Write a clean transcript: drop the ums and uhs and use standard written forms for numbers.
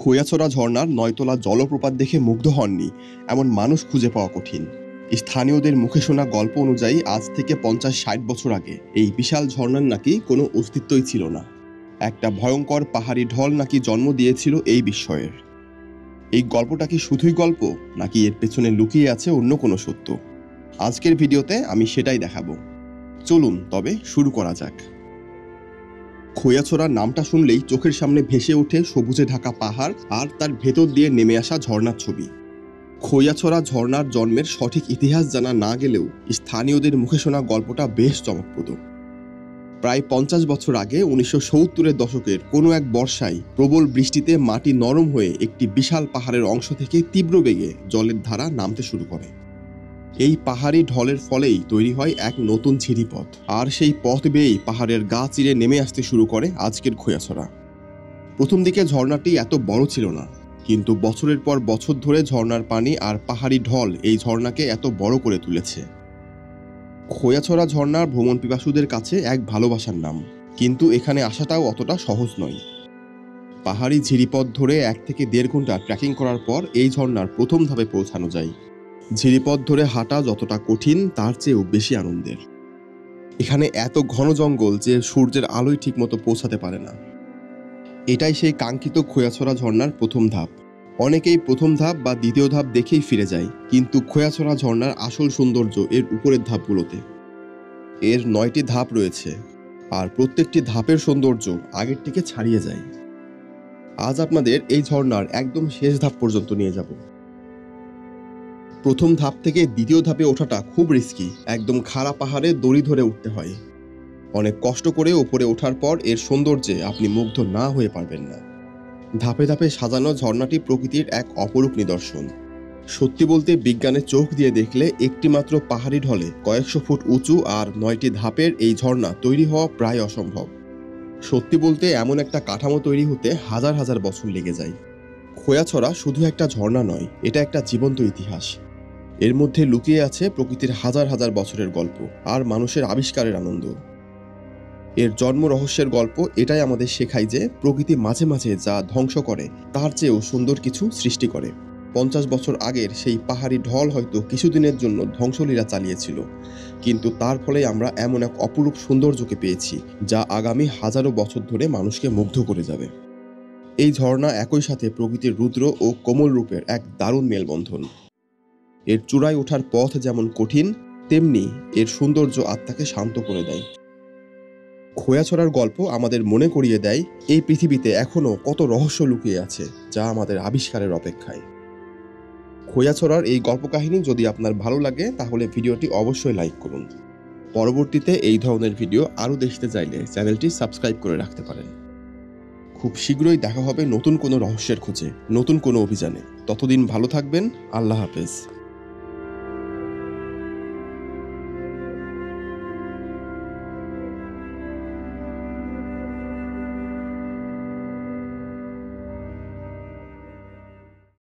খৈয়াছড়া ঝর্ণার ৯তলা জলপ্রপাত দেখে মুগ্ধ হননি এমন মানুষ খুঁজে পাওয়া কঠিন। স্থানীয়দের মুখে শোনা গল্প অনুযায়ী আজ থেকে ৫০-৬০ বছর আগে এই বিশাল ঝর্ণার নাকি কোনো অস্তিত্বই ছিল না। একটা ভয়ঙ্কর পাহাড়ি ঢল নাকি জন্ম দিয়েছিল এই বিস্ময়ের। এই গল্পটা কি শুধুই গল্প, নাকি এর পেছনে লুকিয়ে আছে অন্য কোনো সত্য? আজকের ভিডিওতে আমি সেটাই দেখাবো। চলুন তবে শুরু করা যাক। খৈয়াছড়ার নামটা শুনলেই চোখের সামনে ভেসে ওঠে সবুজে ঢাকা পাহাড় আর তার ভেতর দিয়ে নেমে আসা ঝর্ণার ছবি। খৈয়াছড়া ঝর্ণার জন্মের সঠিক ইতিহাস জানা না গেলেও স্থানীয়দের মুখে শোনা গল্পটা বেশ চমকপ্রদ। প্রায় ৫০ বছর আগে ১৯৭০-এর দশকের কোনো এক বর্ষায় প্রবল বৃষ্টিতে মাটি নরম হয়ে একটি বিশাল পাহাড়ের অংশ থেকে তীব্র বেগে জলের ধারা নামতে শুরু করে। এই পাহাড়ি ঢলের ফলেই তৈরি হয় এক নতুন ঝিরিপথ, আর সেই পথ বেয়েই পাহাড়ের গা চিরে নেমে আসতে শুরু করে আজকের খৈয়াছড়া। প্রথম দিকে ঝর্ণাটি এত বড় ছিল না, কিন্তু বছরের পর বছর ধরে ঝর্ণার পানি আর পাহাড়ি ঢল এই ঝর্ণাকে এত বড় করে তুলেছে। খৈয়াছড়া ঝর্ণার ভ্রমণ পিপাসুদের কাছে এক ভালোবাসার নাম, কিন্তু এখানে আসাটাও অতটা সহজ নয়। পাহাড়ি ঝিরিপথ ধরে ১ থেকে ১.৫ ঘন্টা ট্রেকিং করার পর এই ঝর্ণার প্রথম ধাপে পৌঁছানো যায়। ঝিরিপথ ধরে হাঁটা যতটা কঠিন তার চেয়েও বেশি আনন্দের। এখানে এত ঘন জঙ্গল যে সূর্যের আলোয় ঠিকমতো পৌঁছাতে পারে না। এটাই সেই কাঙ্ক্ষিত খৈয়াছড়া ঝর্ণার প্রথম ধাপ। অনেকেই প্রথম ধাপ বা দ্বিতীয় ধাপ দেখেই ফিরে যায়, কিন্তু খৈয়াছড়া ঝর্ণার আসল সৌন্দর্য এর উপরের ধাপগুলোতে। এর ৯টি ধাপ রয়েছে, আর প্রত্যেকটি ধাপের সৌন্দর্য আগেরটিকে ছাড়িয়ে যায়। আজ আপনাদের এই ঝর্ণার একদম শেষ ধাপ পর্যন্ত নিয়ে যাব। প্রথম ধাপ থেকে দ্বিতীয় ধাপে ওঠাটা খুব রিস্কি। একদম খাড়া পাহাড়ে দড়ি ধরে উঠতে হয়। অনেক কষ্ট করে ওপরে ওঠার পর এর সৌন্দর্যে আপনি মুগ্ধ না হয়ে পারবেন না। ধাপে ধাপে সাজানো ঝর্ণাটি প্রকৃতির এক অপরূপ নিদর্শন। সত্যি বলতে বিজ্ঞানের চোখ দিয়ে দেখলে একটি মাত্র পাহাড়ি ঢলে কয়েকশো ফুট উঁচু আর ৯টি ধাপের এই ঝর্ণা তৈরি হওয়া প্রায় অসম্ভব। সত্যি বলতে এমন একটা কাঠামো তৈরি হতে হাজার হাজার বছর লেগে যায়। খৈয়াছড়া শুধু একটা ঝর্ণা নয়, এটা একটা জীবন্ত ইতিহাস। এর মধ্যে লুকিয়ে আছে প্রকৃতির হাজার হাজার বছরের গল্প আর মানুষের আবিষ্কারের আনন্দ। এর জন্ম রহস্যের গল্প এটাই আমাদের শেখায় যে প্রকৃতি মাঝে মাঝে যা ধ্বংস করে তার চেয়েও সুন্দর কিছু সৃষ্টি করে। ৫০ বছর আগের সেই পাহাড়ি ঢল হয়তো কিছুদিনের জন্য ধ্বংসলীলা চালিয়েছিল, কিন্তু তার ফলে আমরা এমন এক অপরূপ সৌন্দর্যকে পেয়েছি যা আগামী হাজারো বছর ধরে মানুষকে মুগ্ধ করে যাবে। এই ঝর্ণা একই সাথে প্রকৃতির রুদ্র ও কোমল রূপের এক দারুণ মেলবন্ধন। এর চূড়ায় ওঠার পথ যেমন কঠিন, তেমনি এর সৌন্দর্য আত্মাকে শান্ত করে দেয়। খৈয়াছড়ার গল্প আমাদের মনে করিয়ে দেয় এই পৃথিবীতে এখনও কত রহস্য লুকিয়ে আছে যা আমাদের আবিষ্কারের অপেক্ষায়। খৈয়াছড়ার এই গল্প কাহিনী যদি আপনার ভালো লাগে তাহলে ভিডিওটি অবশ্যই লাইক করুন। পরবর্তীতে এই ধরনের ভিডিও আরও দেখতে চাইলে চ্যানেলটি সাবস্ক্রাইব করে রাখতে পারেন। খুব শীঘ্রই দেখা হবে নতুন কোনো রহস্যের খোঁজে, নতুন কোনো অভিযানে। ততদিন ভালো থাকবেন। আল্লাহ হাফেজ।